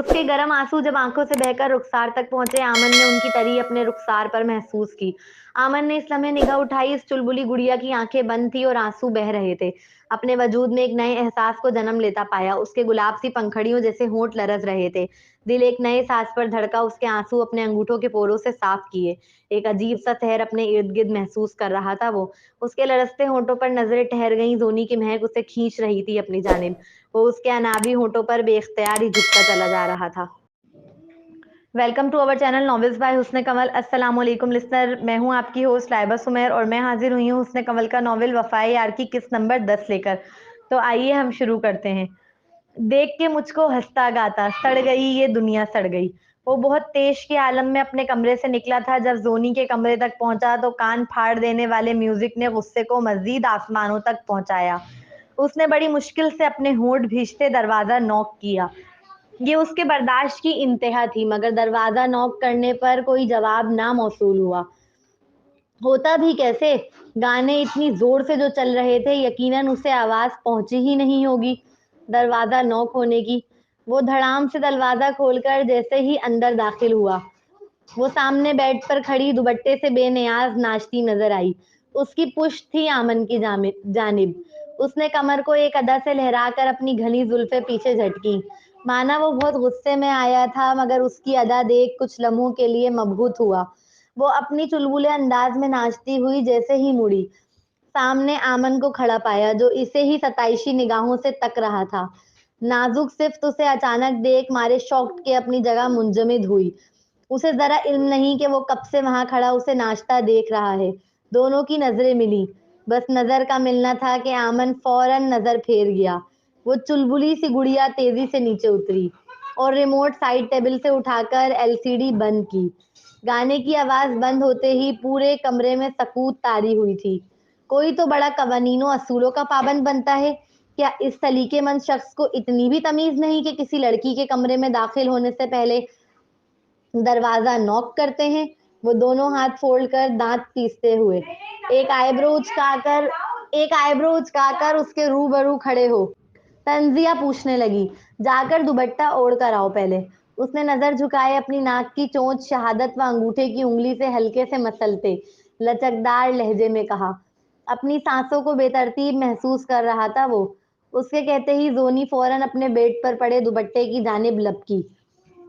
उसके गर्म आंसू जब आंखों से बहकर रुखसार तक पहुंचे, आमन ने उनकी तरी अपने रुखसार पर महसूस की। आमन ने इस लम्हे निगाह उठाई। इस चुलबुली गुड़िया की आंखें बंद थी और आंसू बह रहे थे। अपने वजूद में एक नए एहसास को जन्म लेता पाया। उसके गुलाब सी पंखड़ियों जैसे होंठ लरज रहे थे। दिल एक नए सांस पर धड़का। उसके आंसू अपने अंगूठों के पोरों से साफ किए। एक अजीब सा सहर अपने इर्द गिर्द महसूस कर रहा था वो। उसके लरजते होंठों पर नजरें ठहर गईं। जोनी की महक उसे खींच रही थी अपनी जानिब। वो उसके अनाबी होंठों पर बेख्तियार ही झुकता चला जा रहा था। Welcome to our channel novels by Husn Kanwal. अस्सलाम वालेकुम लिसनर, मैं हूं आपकी होस्ट लाइबा सुमेर और मैं हाजिर हुई हूं हुस्न कंवल का नॉवेल वफाए यार की किस्त नंबर 10 लेकर। तो आइए हम शुरू करते हैं। देख के मुझको हंसता गाता, सड़ गई ये दुनिया सड़ गई। वो बहुत तेज के आलम में अपने कमरे से निकला था। जब जोनी के कमरे तक पहुंचा तो कान फाड़ देने वाले म्यूजिक ने गुस्से को मजीद आसमानों तक पहुंचाया। उसने बड़ी मुश्किल से अपने होंठ भींचते दरवाजा नॉक किया। ये उसके बर्दाश्त की इंतहा थी, मगर दरवाजा नॉक करने पर कोई जवाब ना मौसूल हुआ। होता भी कैसे? गाने इतनी जोर से जो चल रहे थे, यकीनन उसे आवाज पहुंची ही नहीं होगी दरवाजा नॉक होने की। वो धड़ाम से दरवाजा खोलकर जैसे ही अंदर दाखिल हुआ, वो सामने बेड पर खड़ी दुपट्टे से बेनियाज नाचती नजर आई। उसकी पुश्त थी आमन की जानिब। उसने कमर को एक अदा से लहराकर अपनी घनी जुल्फे पीछे झटकी, माना वो बहुत गुस्से में आया था, मगर उसकी अदा देख कुछ लम्हों के लिए मबहूत हुआ। वो अपनी चुलबुले अंदाज में नाचती हुई जैसे ही मुड़ी, सामने आमन को खड़ा पाया, जो इसे ही सताइशी निगाहों से तक रहा था। नाजुक सिफ्त उसे अचानक देख मारे शॉक्ड के अपनी जगह मुंजमद हुई। उसे जरा इल्म नहीं कि वो कब से वहां खड़ा उसे नाचता देख रहा है। दोनों की नजरें मिली। बस नजर का मिलना था कि आमन फौरन नजर फेर गया। वो चुलबुली सी गुड़िया तेजी से नीचे उतरी और रिमोट साइड टेबल से उठाकर एलसीडी बंद की। गाने की आवाज बंद होते ही पूरे कमरे में सकूत तारी हुई थी। कोई तो बड़ा कवानीनों असूलों का पाबंद बनता है। क्या इस सलीकेमंद शख्स को इतनी भी तमीज नहीं कि किसी लड़की के कमरे में दाखिल होने से पहले दरवाजा नॉक करते हैं? वो दोनों हाथ फोल्ड कर दांत पीसते हुए एक आईब्रो उचकाकर उसके रूबरू खड़े हो तंजिया पूछने लगी, जाकर दुपट्टा ओढ़ कर आओ पहले। उसने नजर झुकाए अपनी नाक की चोंच शहादत व अंगूठे की उंगली से हल्के से मसलते लचकदार लहजे में कहा। अपनी सांसों को बेतरतीब महसूस कर रहा था वो। उसके कहते ही जोनी फौरन अपने बेड पर पड़े दुपट्टे की जानिब लपकी।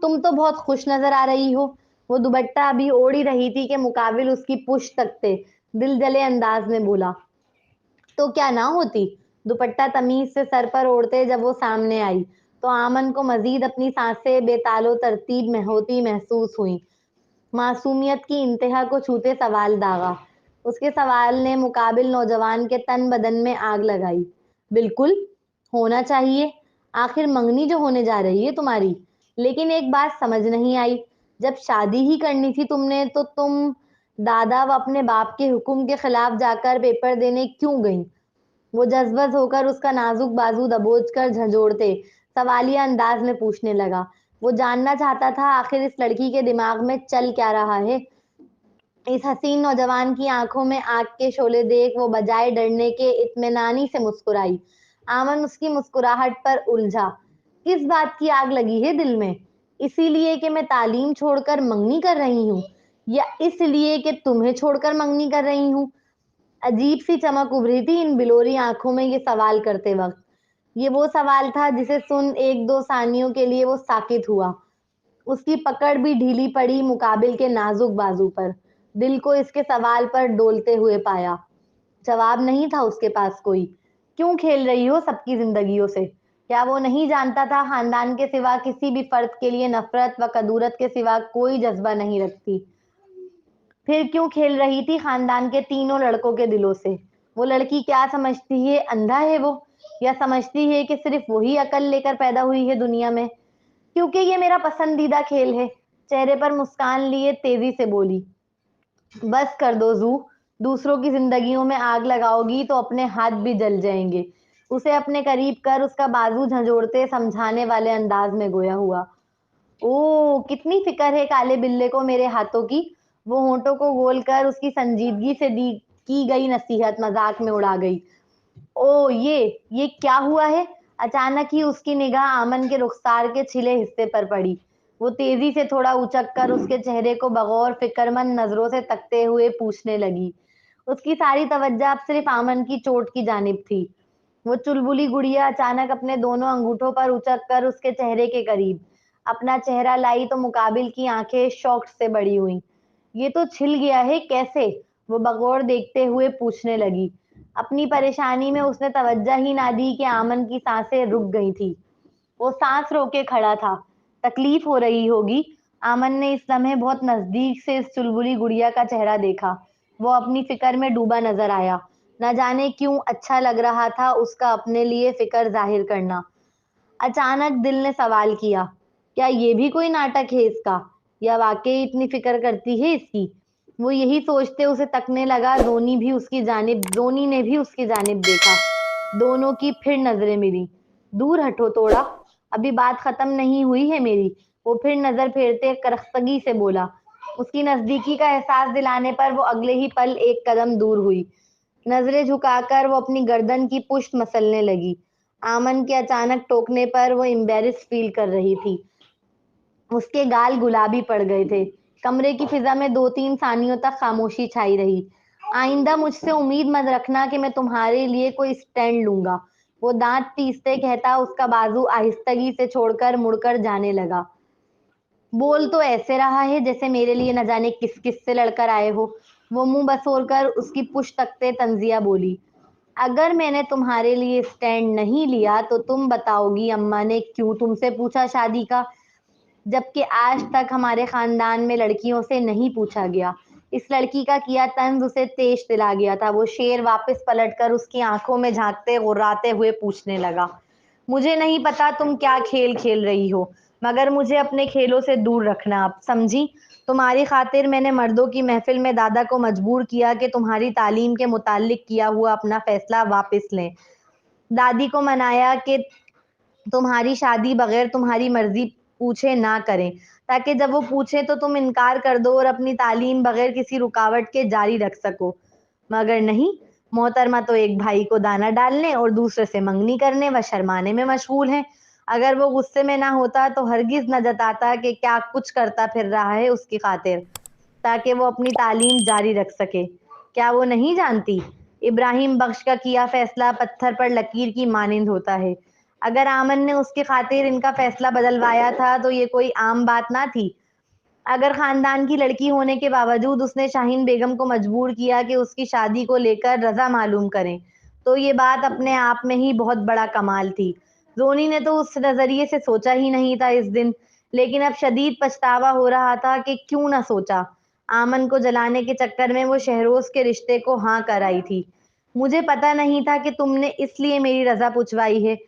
तुम तो बहुत खुश नजर आ रही हो। वो दुपट्टा अभी ओढ़ ही रही थी कि मुकाबिल उसकी पुश्त तकते दिल जले अंदाज में बोला, तो क्या ना होती? दुपट्टा तमीज से सर पर ओढ़ते जब वो सामने आई तो आमन को मजीद अपनी सांसें बेतालो तरतीब में होती महसूस हुई। मासूमियत की इंतहा को छूते सवाल दागा। उसके सवाल ने मुकाबिल नौजवान के तन बदन में आग लगाई। बिल्कुल होना चाहिए, आखिर मंगनी जो होने जा रही है तुम्हारी। लेकिन एक बात समझ नहीं आई, जब शादी ही करनी थी तुमने तो तुम दादा व अपने बाप के हुक्म के खिलाफ जाकर पेपर देने क्यों गई? वो जज्बज होकर उसका नाजुक बाजू दबोच कर झंझोड़ते सवालिया अंदाज में पूछने लगा। वो जानना चाहता था आखिर इस लड़की के दिमाग में चल क्या रहा है। इस हसीन नौजवान की आंखों में आग के शोले देख वो बजाय डरने के इत्मीनानी से मुस्कुराई। आमन उसकी मुस्कुराहट पर उलझा। किस बात की आग लगी है दिल में? इसीलिए कि मैं तालीम छोड़कर मंगनी कर रही हूँ, या इसलिए कि तुम्हें छोड़कर मंगनी कर रही हूँ? अजीब सी चमक उभरी थी इन बिलोरी आंखों में ये सवाल करते वक्त। ये वो सवाल था जिसे सुन एक दो सानियों के लिए वो साकित हुआ। उसकी पकड़ भी ढीली पड़ी मुकाबिल के नाजुक बाजू पर। दिल को इसके सवाल पर डोलते हुए पाया। जवाब नहीं था उसके पास कोई। क्यों खेल रही हो सबकी जिंदगियों से? क्या वो नहीं जानता था खानदान के सिवा किसी भी फर्द के लिए नफरत व कदूरत के सिवा कोई जज्बा नहीं रखती? फिर क्यों खेल रही थी खानदान के तीनों लड़कों के दिलों से? वो लड़की क्या समझती है, अंधा है वो? या समझती है कि सिर्फ वही अकल लेकर पैदा हुई है दुनिया में? क्योंकि ये मेरा पसंदीदा खेल है। चेहरे पर मुस्कान लिए तेजी से बोली, बस कर दो जू। दूसरों की जिंदगियों में आग लगाओगी तो अपने हाथ भी जल जाएंगे। उसे अपने करीब कर उसका बाजू झंझोड़ते समझाने वाले अंदाज में गोया हुआ। ओ कितनी फिक्र है काले बिल्ले को मेरे हाथों की। वो होंठों को गोल कर उसकी संजीदगी से दी की गई नसीहत मजाक में उड़ा गई। ओ ये क्या हुआ है? अचानक ही उसकी निगाह आमन के रुखसार के छिले हिस्से पर पड़ी। वो तेजी से थोड़ा उचक कर उसके चेहरे को बगौर फिक्रमंद नजरों से तकते हुए पूछने लगी। उसकी सारी तवज्जो अब सिर्फ आमन की चोट की जानिब थी। वो चुलबुली गुड़िया अचानक अपने दोनों अंगूठों पर उचक कर उसके चेहरे के करीब अपना चेहरा लाई तो मुकाबिल की आंखें शौक से बड़ी हुईं। ये तो छिल गया है, कैसे? वो बगौर देखते हुए पूछने लगी। अपनी परेशानी में उसने तवज्जो ही ना दी कि आमन की सांसें रुक गई थी। वो सांस रोके खड़ा था। तकलीफ हो रही होगी। आमन ने इस लम्हे बहुत नजदीक से इस चुलबुली गुड़िया का चेहरा देखा। वो अपनी फिक्र में डूबा नजर आया। न जाने क्यों अच्छा लग रहा था उसका अपने लिए फिक्र जाहिर करना। अचानक दिल ने सवाल किया, क्या ये भी कोई नाटक है इसका, या वाकई इतनी फिक्र करती है इसकी? वो यही सोचते उसे तकने लगा। जोनी ने भी उसकी जानिब देखा। दोनों की फिर नजरें मिली। दूर हटो थोड़ा, अभी बात खत्म नहीं हुई है मेरी। वो फिर नजर फेरते करख्तगी से बोला। उसकी नजदीकी का एहसास दिलाने पर वो अगले ही पल एक कदम दूर हुई। नजरें झुकाकर वो अपनी गर्दन की पुश्त मसलने लगी। आमन के अचानक टोकने पर वो एम्बेरस फील कर रही थी। उसके गाल गुलाबी पड़ गए थे। कमरे की फिजा में 2-3 सानियों तक खामोशी छाई रही। आइंदा मुझसे उम्मीद मत रखना कि मैं तुम्हारे लिए कोई स्टैंड लूंगा। वो दांत पीसते कहता उसका बाजू आहिस्तगी से छोड़कर मुड़कर जाने लगा। बोल तो ऐसे रहा है जैसे मेरे लिए न जाने किस किस से लड़कर आए हो। वो मुंह बसोर कर उसकी पुश्त तकते तंजिया बोली। अगर मैंने तुम्हारे लिए स्टैंड नहीं लिया तो तुम बताओगी अम्मा ने क्यों तुमसे पूछा शादी का, जबकि आज तक हमारे खानदान में लड़कियों से नहीं पूछा गया। इस लड़की का किया तंज उसे तेज दिला गया था। वो शेर वापस पलटकर उसकी आंखों में झांकते गुर्राते हुए पूछने लगा। मुझे नहीं पता तुम क्या खेल खेल रही हो, मगर मुझे अपने खेलों से दूर रखना अब, समझी? तुम्हारी खातिर मैंने मर्दों की महफिल में दादा को मजबूर किया कि तुम्हारी तालीम के मुतालिक किया हुआ अपना फैसला वापस लें। दादी को मनाया कि तुम्हारी शादी बगैर तुम्हारी मर्जी पूछे ना करें, ताकि जब वो पूछे तो तुम इनकार कर दो और अपनी तालीम बगैर किसी रुकावट के जारी रख सको। मगर नहीं, मोहतरमा तो एक भाई को दाना डालने और दूसरे से मंगनी करने व शर्माने में मशगूल है। अगर वो गुस्से में ना होता तो हरगिज न जताता कि क्या कुछ करता फिर रहा है उसकी खातिर, ताकि वो अपनी तालीम जारी रख सके। क्या वो नहीं जानती? इब्राहिम बख्श का किया फैसला पत्थर पर लकीर की मानिंद होता है। अगर आमन ने उसकी खातिर इनका फैसला बदलवाया था तो ये कोई आम बात ना थी। अगर खानदान की लड़की होने के बावजूद उसने शाहीन बेगम को मजबूर किया कि उसकी शादी को लेकर रजा मालूम करें, तो ये बात अपने आप में ही बहुत बड़ा कमाल थी। जोनी ने तो उस नजरिए से सोचा ही नहीं था इस दिन, लेकिन अब शदीद पछतावा हो रहा था कि क्यों ना सोचा। आमन को जलाने के चक्कर में वो शहरोज के रिश्ते को हाँ कर आई थी। मुझे पता नहीं था कि तुमने इसलिए मेरी रजा पुछवाई है,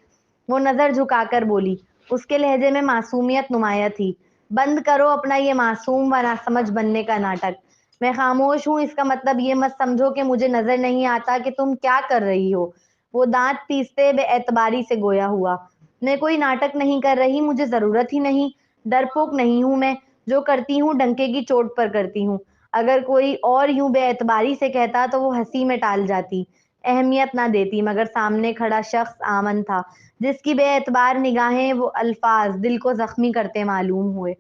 वो नजर झुकाकर बोली। उसके लहजे में मासूमियत नुमाया थी। बंद करो अपना ये मासूम व नासमझ बनने का नाटक। मैं खामोश हूँ इसका मतलब ये मत समझो कि मुझे नजर नहीं आता कि तुम क्या कर रही हो। वो दांत पीसते बेएतबारी से गोया हुआ। मैं कोई नाटक नहीं कर रही, मुझे जरूरत ही नहीं। डरपोक नहीं हूं मैं। जो करती हूँ डंके की चोट पर करती हूँ। अगर कोई और यूं बेएतबारी से कहता तो वो हंसी में टाल जाती, अहमियत ना देती, मगर सामने खड़ा शख्स आमन था, जिसकी बेएतबार निगाहें वो अल्फाज दिल को जख्मी करते मालूम हुए।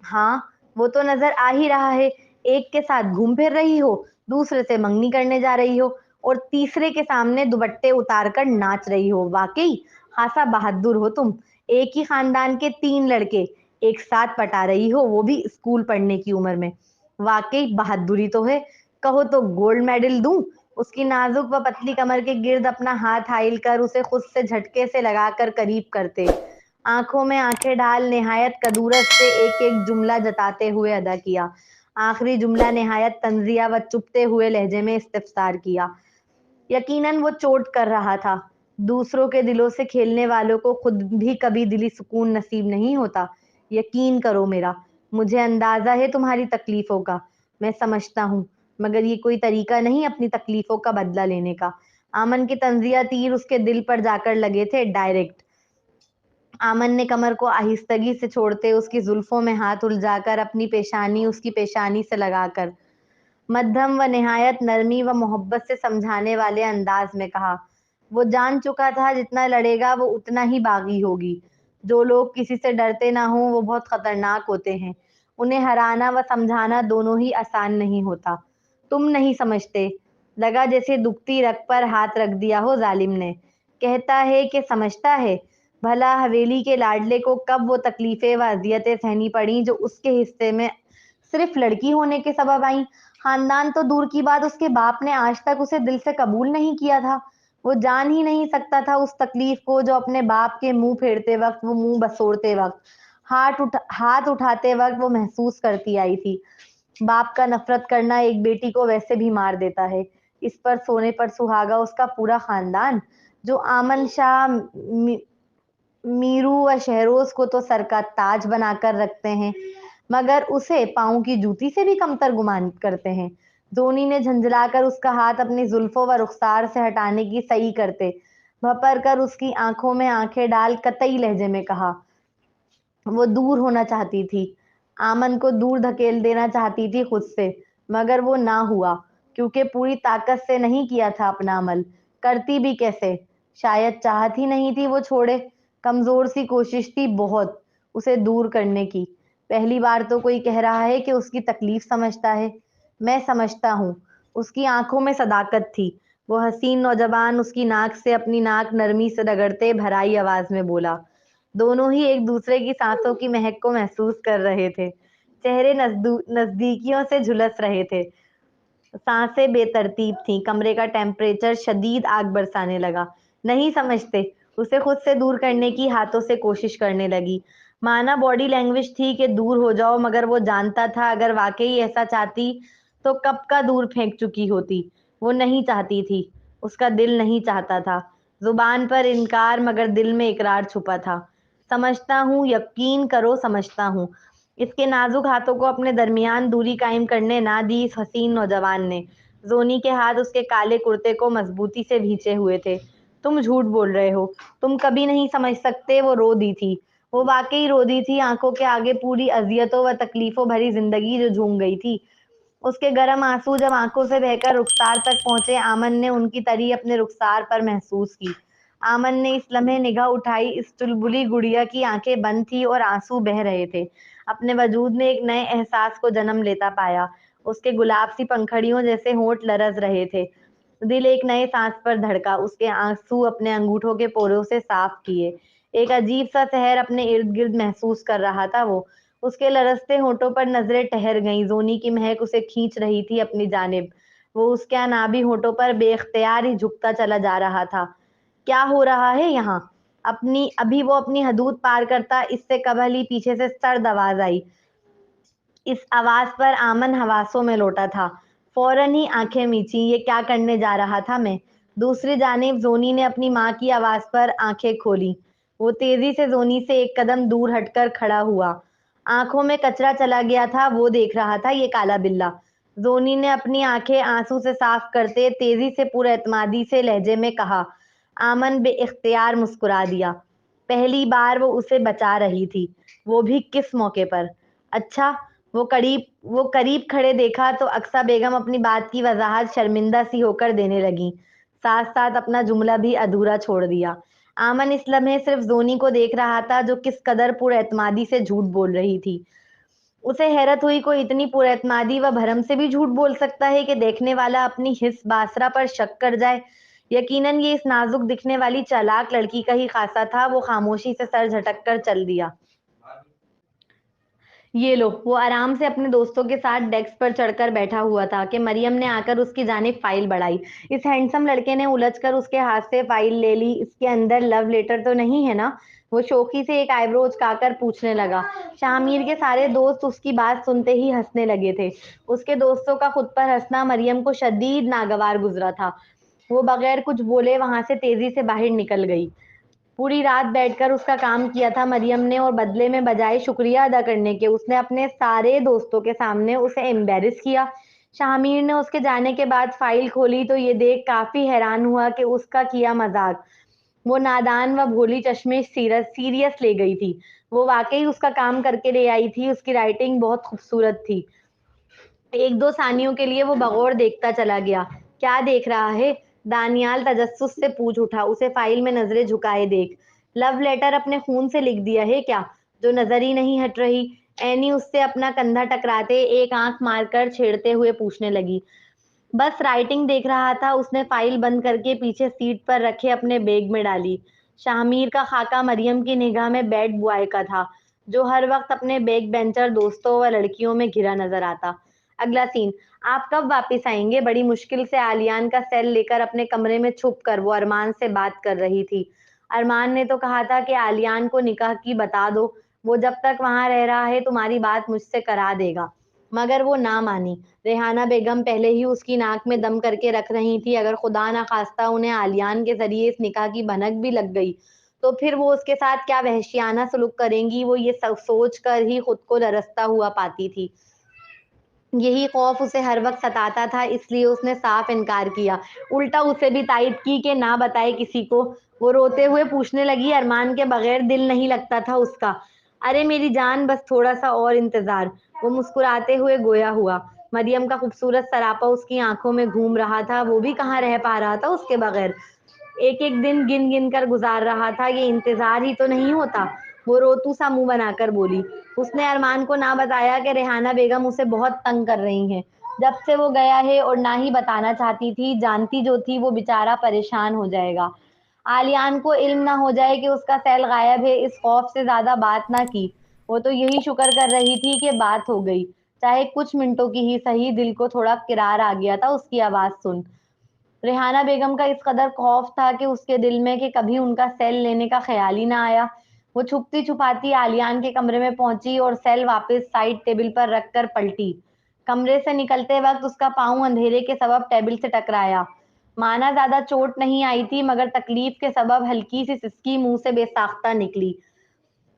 हाँ, वो तो नजर आ ही रहा है। एक के साथ घूम फिर रही हो, दूसरे से मंगनी करने जा रही हो, और तीसरे के सामने दुपट्टे उतार कर नाच रही हो। वाकई खासा बहादुर हो तुम। एक ही खानदान के 3 लड़के एक साथ पटा रही हो, वो भी स्कूल पढ़ने की उम्र में। वाकई बहादुरी तो है। कहो तो गोल्ड मेडल दूं? उसकी नाजुक व पतली कमर के गिर्द अपना हाथ हाइल कर उसे खुद से झटके से लगाकर करीब करते, आंखों में आंखें डाल निहायत कदूरत से एक एक जुमला जताते हुए अदा किया। आखिरी जुमला निहायत तंजिया व चुपते हुए लहजे में इस्तिफसार किया। यकीनन वो चोट कर रहा था। दूसरों के दिलों से खेलने वालों को खुद भी कभी दिली सुकून नसीब नहीं होता। यकीन करो मेरा, मुझे अंदाजा है तुम्हारी तकलीफों का। मैं समझता हूँ, मगर ये कोई तरीका नहीं अपनी तकलीफों का बदला लेने का। आमन के तंजिया तीर उसके दिल पर जाकर लगे थे, डायरेक्ट। आमन ने कमर को आहिस्तगी से छोड़ते उसकी जुल्फों में हाथ उलझाकर अपनी पेशानी उसकी पेशानी से लगाकर मध्यम व निहायत नरमी व मोहब्बत से समझाने वाले अंदाज में कहा, وہ جان چکا تھا جتنا لڑے گا وہ اتنا ہی باغی ہوگی. جو لوگ کسی سے ڈرتے نہ ہوں وہ بہت خطرناک ہوتے ہیں. انہیں ہرانا و سمجھانا دونوں ہی آسان نہیں ہوتا. تم نہیں سمجھتے. لگا جیسے دکھتی رگ پر ہاتھ رکھ دیا ہو ظالم نے. کہتا ہے کہ سمجھتا ہے. بھلا حویلی کے لاڈلے کو کب وہ تکلیفیں و اذیتیں سہنی پڑیں جو اس کے حصے میں صرف لڑکی ہونے کے سبب آئیں. خاندان تو دور کی بات، اس کے باپ نے آج تک اسے دل سے قبول نہیں کیا تھا. وہ جان ہی نہیں سکتا تھا اس تکلیف کو جو اپنے باپ کے منہ پھیرتے وقت، وہ منہ بسوڑتے وقت، ہاتھ اٹھاتے وقت وہ محسوس کرتی آئی تھی. باپ کا نفرت کرنا ایک بیٹی کو ویسے بھی مار دیتا ہے. اس پر سونے پر سہاگا اس کا پورا خاندان، جو آمن شاہ میرو و شہروز کو تو سر کا تاج بنا کر رکھتے ہیں مگر اسے پاؤں کی جوتی سے بھی کمتر گمان کرتے ہیں. زونی نے جھنجھلا کر اس کا ہاتھ اپنی زلفوں و رخسار سے ہٹانے کی صحیح کرتے بھپر کر اس کی آنکھوں میں آنکھیں ڈال قطعی لہجے میں کہا. وہ دور ہونا چاہتی تھی، آمن کو دور دھکیل دینا چاہتی تھی خود سے، مگر وہ نہ ہوا کیونکہ پوری طاقت سے نہیں کیا تھا اپنا عمل. کرتی بھی کیسے؟ شاید چاہت ہی نہیں تھی وہ چھوڑے. کمزور سی کوشش تھی بہت اسے دور کرنے کی. پہلی بار تو کوئی کہہ رہا ہے کہ اس کی تکلیف سمجھتا ہے. میں سمجھتا ہوں. اس کی آنکھوں میں صداقت تھی. وہ حسین نوجوان اس کی ناک سے اپنی ناک نرمی سے رگڑتے بھرائی آواز میں بولا. دونوں ہی ایک دوسرے کی سانسوں کی مہک کو محسوس کر رہے تھے. چہرے نزدیکیوں سے جھلس رہے تھے. سانسیں بے ترتیب تھیں. کمرے کا ٹیمپریچر شدید آگ برسانے لگا. نہیں سمجھتے. اسے خود سے دور کرنے کی ہاتھوں سے کوشش کرنے لگی. مانا باڈی لینگویج تھی کہ دور ہو جاؤ، مگر وہ جانتا تھا اگر واقعی ایسا چاہتی تو کب کا دور پھینک چکی ہوتی. وہ نہیں چاہتی تھی. اس کا دل نہیں چاہتا تھا. زبان پر انکار مگر دل میں اقرار چھپا تھا. سمجھتا ہوں، یقین کرو سمجھتا ہوں. اس کے نازک ہاتھوں کو اپنے درمیان دوری قائم کرنے نہ دی اس حسین نوجوان نے. زونی کے ہاتھ اس کے کالے کرتے کو مضبوطی سے بھینچے ہوئے تھے. تم جھوٹ بول رہے ہو. تم کبھی نہیں سمجھ سکتے. وہ رو دی تھی. وہ واقعی رو دی تھی. آنکھوں کے آگے پوری اذیتوں و تکلیفوں بھری زندگی جو جھوم گئی تھی. اس کے گرم آنسو جب آنکھوں سے بہہ کر رخسار تک پہنچے، آمن نے ان کی تری اپنے رخسار پر محسوس کی. آمن نے اس لمحے نگاہ اٹھائی. اس چلبلی گڑیا کی آنکھیں بند تھی اور آنسو بہہ رہے تھے. اپنے وجود میں ایک نئے احساس کو جنم لیتا پایا. اس کے گلاب سی پنکھڑیوں جیسے ہونٹ لرز رہے تھے. دل ایک نئے سانس پر دھڑکا. اس کے آنسو اپنے انگوٹھوں کے پوروں سے صاف کیے. ایک عجیب سا سحر اپنے ارد گرد محسوس کر رہا تھا وہ. اس کے لرزتے ہونٹوں پر نظریں ٹہر گئیں. زونی کی مہک اسے کھینچ رہی تھی اپنی جانب. وہ اس کے انابی ہونٹوں پر بے اختیار ہی جھکتا چلا جا رہا تھا. کیا ہو رہا ہے یہاں؟ ابھی وہ اپنی حدود پار کرتا اس سے قبل ہی پیچھے سے سرد آواز آئی. اس آواز پر آمن حواسوں میں لوٹا تھا. فوراً ہی آنکھیں میچی. یہ کیا کرنے جا رہا تھا میں؟ دوسری جانب زونی نے اپنی ماں کی آواز پر آنکھیں کھولی. وہ تیزی سے زونی سے ایک قدم دور ہٹ کر کھڑا ہوا. آنکھوں میں کچرا چلا گیا تھا. وہ دیکھ رہا تھا یہ کالا بلّا. زونی نے اپنی آنکھیں آنسو سے صاف کرتے تیزی سے پورا اعتمادی سے لہجے میں کہا. آمن بے اختیار مسکرا دیا. پہلی بار وہ اسے بچا رہی تھی، وہ بھی کس موقع پر؟ اچھا. وہ قریب کھڑے دیکھا تو اقصیٰ بیگم اپنی بات کی وضاحت شرمندہ سی ہو کر دینے لگیں. ساتھ ساتھ اپنا جملہ بھی ادھورا چھوڑ دیا. آمن اس لمحے صرف زونی کو دیکھ رہا تھا جو کس قدر پر اعتمادی سے جھوٹ بول رہی تھی. اسے حیرت ہوئی کوئی اتنی پر اعتمادی و بھرم سے بھی جھوٹ بول سکتا ہے کہ دیکھنے والا اپنی حس باسرہ پر شک کر جائے. یقیناً یہ اس نازک دکھنے والی چالاک لڑکی کا ہی خاصہ تھا. وہ خاموشی سے سر جھٹک کر چل دیا. یہ لو. وہ آرام سے اپنے دوستوں کے ساتھ ڈیسک پر چڑھ کر بیٹھا ہوا تھا کہ مریم نے آ کر اس کی جانب فائل بڑھائی. اس ہینڈسم لڑکے نے الجھ کر اس کے ہاتھ سے فائل لے لی. اس کے اندر لو لیٹر تو نہیں ہے نا؟ وہ شوخی سے ایک آئی برو اچکا کر پوچھنے لگا. شاہ میر کے سارے دوست اس کی بات سنتے ہی ہنسنے لگے تھے. اس کے دوستوں کا خود پر ہنسنا مریم کو شدید ناگوار گزرا تھا. وہ بغیر کچھ بولے وہاں سے تیزی سے باہر نکل گئی. پوری رات بیٹھ کر اس کا کام کیا تھا مریم نے، اور بدلے میں بجائے شکریہ ادا کرنے کے اس نے اپنے سارے دوستوں کے سامنے اسے ایمبیرس کیا. شاہ میر نے اس کے جانے کے بعد فائل کھولی تو یہ دیکھ کافی حیران ہوا کہ اس کا کیا مذاق وہ نادان و بھولی چشمش سیریس لے گئی تھی. وہ واقعی اس کا کام کر کے لے آئی تھی. اس کی رائٹنگ بہت خوبصورت تھی. ایک دو ثانیوں کے لیے وہ بغور دیکھتا چلا گیا. کیا دیکھ رہا ہے؟ دانیال تجسس سے پوچھ اٹھا. اسے فائل میں نظریں جھکائے دیکھ. لو لیٹر اپنے خون سے لکھ دیا ہے کیا؟ جو نظر ہی نہیں ہٹ رہی. اینی اس سے اپنا کندھا ٹکراتے ایک آنکھ مار کر چھیڑتے ہوئے پوچھنے لگی. بس رائٹنگ دیکھ رہا تھا. اس نے فائل بند کر کے پیچھے سیٹ پر رکھے اپنے بیگ میں ڈالی. شاہمیر کا خاکہ مریم کی نگاہ میں بیڈ بوائے کا تھا جو ہر وقت اپنے بیک بینچر دوستوں و لڑکیوں میں گھرا نظر آتا. اگلا سین. آپ کب واپس آئیں گے؟ بڑی مشکل سے آلیان کا سیل لے کر اپنے کمرے میں چھپ کر وہ ارمان سے بات کر رہی تھی. ارمان نے تو کہا تھا کہ آلیان کو نکاح کی بتا دو. وہ جب تک وہاں رہ رہا ہے تمہاری بات مجھ سے کرا دے گا. مگر وہ نہ مانی. ریحانہ بیگم پہلے ہی اس کی ناک میں دم کر کے رکھ رہی تھی. اگر خدا نخواستہ انہیں آلیان کے ذریعے اس نکاح کی بھنک بھی لگ گئی تو پھر وہ اس کے ساتھ کیا وحشیانہ سلوک کریں گی، وہ یہ سوچ کر ہی خود کو لرزتا ہوا پاتی تھی. یہی خوف اسے ہر وقت ستاتا تھا، اس لیے اس نے صاف انکار کیا. الٹا اسے بھی تائید کی کہ نہ بتائے کسی کو. وہ روتے ہوئے پوچھنے لگی، ارمان کے بغیر دل نہیں لگتا تھا اس کا. ارے میری جان، بس تھوڑا سا اور انتظار. وہ مسکراتے ہوئے گویا ہوا. مریم کا خوبصورت سراپا اس کی آنکھوں میں گھوم رہا تھا. وہ بھی کہاں رہ پا رہا تھا اس کے بغیر. ایک ایک دن گن گن کر گزار رہا تھا. یہ انتظار ہی تو نہیں ہوتا. وہ روتو سا منہ بنا کر بولی. اس نے ارمان کو نہ بتایا کہ ریحانہ بیگم اسے بہت تنگ کر رہی ہیں جب سے وہ گیا ہے، اور نہ ہی بتانا چاہتی تھی. جانتی جو تھی وہ بیچارہ پریشان ہو جائے گا. آلیان کو علم نہ ہو جائے کہ اس کا سیل غائب ہے، اس خوف سے زیادہ بات نہ کی. وہ تو یہی شکر کر رہی تھی کہ بات ہو گئی، چاہے کچھ منٹوں کی ہی صحیح. دل کو تھوڑا قرار آ گیا تھا اس کی آواز سن. ریحانہ بیگم کا اس قدر خوف تھا کہ اس کے دل میں کہ کبھی ان کا سیل لینے کا خیال ہی نہ آیا. وہ چھپتی چھپاتی آلیان کے کمرے میں پہنچی اور سیل واپس سائڈ ٹیبل پر رکھ کر پلٹی. کمرے سے نکلتے وقت اس کا پاؤں اندھیرے کے سبب ٹیبل سے ٹکرایا. مانا زیادہ چوٹ نہیں آئی تھی، مگر تکلیف کے سبب ہلکی سی سسکی منہ سے بے ساختہ نکلی،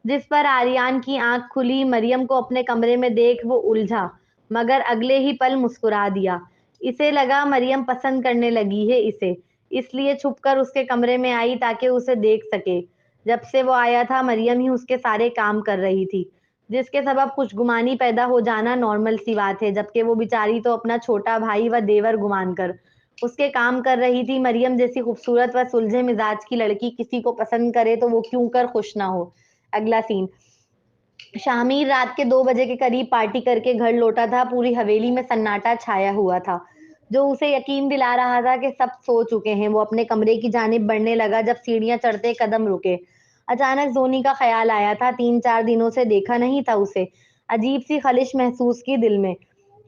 جس پر آریان کی آنکھ کھلی. مریم کو اپنے کمرے میں دیکھ وہ الجھا، مگر اگلے ہی پل مسکرا دیا. اسے لگا مریم پسند کرنے لگی ہے اسے، اس لیے چھپ کر اس کے کمرے میں آئی تاکہ اسے دیکھ سکے. جب سے وہ آیا تھا مریم ہی اس کے سارے کام کر رہی تھی، جس کے سبب کچھ گمانی پیدا ہو جانا نارمل سی بات ہے، جبکہ وہ بیچاری تو اپنا چھوٹا بھائی و دیور گمان کر اس کے کام کر رہی تھی. مریم جیسی خوبصورت و سلجھے مزاج کی لڑکی کسی کو پسند کرے تو وہ کیوں کر خوش نہ ہو. اگلا سین. شامیر رات کے 2 بجے کے قریب پارٹی کر کے گھر لوٹا تھا. پوری حویلی میں سناٹا چھایا ہوا تھا جو اسے یقین دلا رہا تھا کہ سب سو چکے ہیں. وہ اپنے کمرے کی جانب بڑھنے لگا جب سیڑھیاں چڑھتے قدم رکے. اچانک زونی کا خیال آیا تھا. 3-4 دنوں سے دیکھا نہیں تھا اسے. عجیب سی خلش محسوس کی دل میں.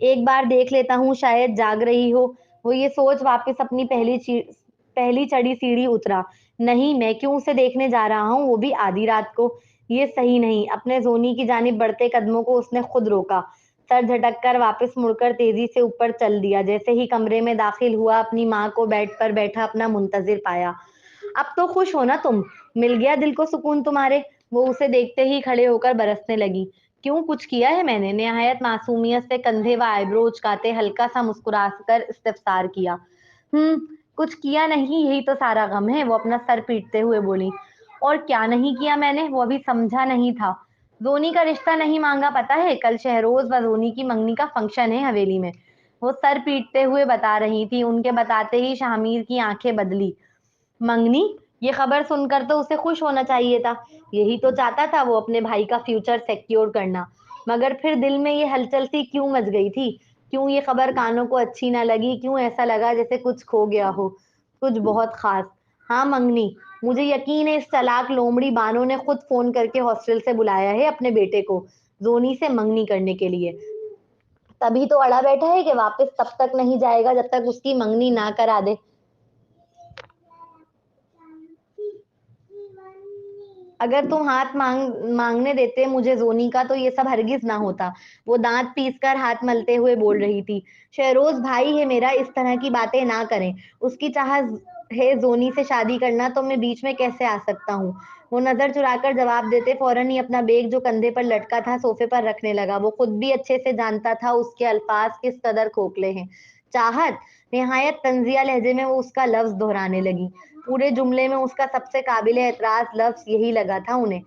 ایک بار دیکھ لیتا ہوں، شاید جاگ رہی ہو. وہ یہ سوچ واپس اپنی پہلی چڑھی سیڑھی اترا. نہیں، میں کیوں اسے دیکھنے جا رہا ہوں، وہ بھی آدھی رات کو. یہ صحیح نہیں. اپنے زونی کی جانب بڑھتے قدموں کو اس نے خود روکا. سر جھٹک کر واپس مڑ کر تیزی سے اوپر چل دیا. جیسے ہی کمرے میں داخل ہوا اپنی ماں کو بیڈ پر بیٹھا اپنا منتظر پایا. اب تو خوش ہو نا تم، مل گیا دل کو سکون تمہارے. وہ اسے دیکھتے ہی کھڑے ہو کر برسنے لگی. کیوں، کچھ کیا ہے میں نے؟ نہایت معصومیت سے کندھے و آئیبرو اچکاتے ہلکا سا مسکرا کر استفسار کیا. کچھ کیا نہیں، یہی تو سارا غم ہے. وہ اپنا سر پیٹتے ہوئے بولی. اور کیا نہیں کیا میں نے؟ وہ ابھی سمجھا نہیں تھا. زونی کا رشتہ نہیں مانگا، پتا ہے؟ کل شہروز و زونی کی منگنی کا فنکشن ہے حویلی میں. وہ سر پیٹتے ہوئے بتا رہی تھی. ان کے بتاتے ہی شاہمیر کی آنکھیں بدلی. منگنی؟ یہ خبر سن کر تو اسے خوش ہونا چاہیے تھا. یہی تو چاہتا تھا وہ، اپنے بھائی کا فیوچر سیکیور کرنا. مگر پھر دل میں یہ ہلچل سی کیوں مچ گئی تھی؟ کیوں یہ خبر کانوں کو اچھی نہ لگی؟ کیوں ایسا لگا جیسے کچھ کھو گیا ہو، کچھ بہت خاص؟ ہاں منگنی. مجھے یقین ہے اس چالاک لومڑی بانو نے خود فون کر کے ہاسٹل سے بلایا ہے اپنے بیٹے کو زونی سے منگنی کرنے کے لیے. تبھی تو اڑا بیٹھا ہے کہ واپس تب تک نہیں جائے گا جب تک اس کی منگنی نہ کرا دے. اگر تم ہاتھ مانگنے دیتے مجھے زونی کا تو یہ سب ہرگز نہ ہوتا. وہ دانت پیس کر ہاتھ ملتے ہوئے بول رہی تھی. شہروز بھائی ہے میرا، اس طرح کی باتیں نہ کریں. اس کی چاہت ہے زونی سے شادی کرنا، تو میں بیچ میں کیسے آ سکتا ہوں؟ وہ نظر چرا کر جواب دیتے فوراً ہی اپنا بیگ جو کندھے پر لٹکا تھا صوفے پر رکھنے لگا. وہ خود بھی اچھے سے جانتا تھا اس کے الفاظ کس قدر کھوکھلے ہیں. چاہت؟ نہایت طنزیہ لہجے میں وہ اس کا لفظ دہرانے لگی. پورے جملے میں اس کا سب سے قابل اعتراض لفظ یہی لگا تھا انہیں.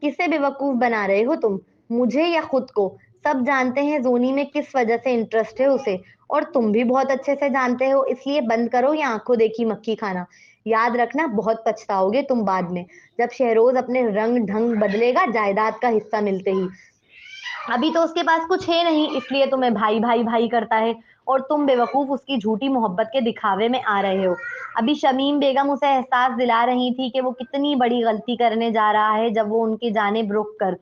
کسے بیوقوف بنا رہے ہو تم، مجھے یا خود کو؟ सब जानते हैं जोनी में किस वजह से इंटरेस्ट है उसे, और तुम भी बहुत अच्छे से जानते हो, इसलिए बंद करो ये आंखों देखी मक्खी खाना। याद रखना बहुत पछताओगे तुम बाद में, जब शहरोज अपने रंग ढंग बदलेगा जायदाद का हिस्सा मिलते ही। अभी तो उसके पास कुछ है नहीं, इसलिए तुम्हें भाई भाई भाई करता है, और तुम बेवकूफ उसकी झूठी मोहब्बत के दिखावे में आ रहे हो। अभी शमीम बेगम उसे एहसास दिला रही थी कि वो कितनी बड़ी गलती करने जा रहा है जब वो उनकी जानिब रुक कर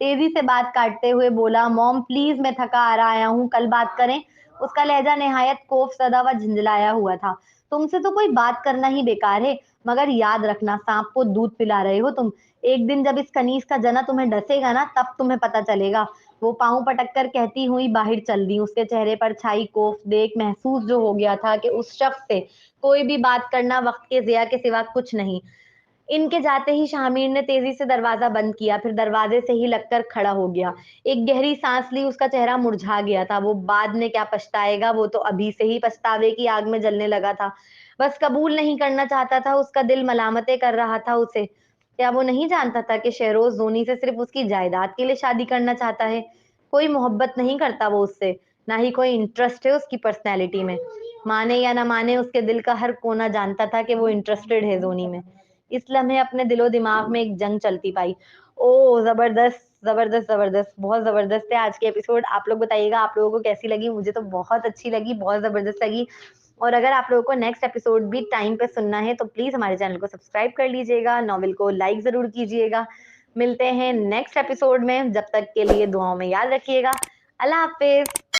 तेजी से बात काटते हुए बोला, मॉम प्लीज मैं थका आ रहा आया हूँ, कल बात करें। उसका लहजा निहायत खौफजदा व झंझलाया हुआ था। तुमसे तो कोई बात करना ही बेकार है, मगर याद रखना सांप को दूध पिला रहे हो तुम। एक दिन जब इस कनीज का जना तुम्हें डसेगा ना, तब तुम्हें पता चलेगा। वो पाँव पटक कर कहती हुई बाहर चल दी। उसके चेहरे पर छाई खौफ देख महसूस जो हो गया था कि उस शख्स से कोई भी बात करना वक्त के ज़िया के सिवा कुछ नहीं। इनके जाते ही शामिर ने तेजी से दरवाजा बंद किया, फिर दरवाजे से ही लगकर खड़ा हो गया। एक गहरी सांस ली, उसका चेहरा मुरझा गया था। वो बाद में क्या पछताएगा, वो तो अभी से ही पछतावे की आग में जलने लगा था। बस कबूल नहीं करना चाहता था, उसका दिल मलामतें कर रहा था उसे। क्या वो नहीं जानता था कि शहरोज जोनी से सिर्फ उसकी जायदाद के लिए शादी करना चाहता है? कोई मोहब्बत नहीं करता वो उससे, ना ही कोई इंटरेस्ट है उसकी पर्सनैलिटी में। माने या ना माने, उसके दिल का हर कोना जानता था कि वो इंटरेस्टेड है जोनी में। इस लम्हे अपने दिलो दिमाग में एक जंग चलती पाई। ओ जबरदस्त, जबरदस्त, जबरदस्त, बहुत जबरदस्त है आज की एपिसोड। आप लोग बताइएगा आप लोगों को कैसी लगी? मुझे तो बहुत अच्छी लगी, बहुत जबरदस्त लगी। और अगर आप लोगों को नेक्स्ट एपिसोड भी टाइम पे सुनना है तो प्लीज हमारे चैनल को सब्सक्राइब कर लीजिएगा, नॉवेल को लाइक जरूर कीजिएगा। मिलते हैं नेक्स्ट एपिसोड में, जब तक के लिए दुआओं में याद रखिएगा। अल्लाह हाफिज।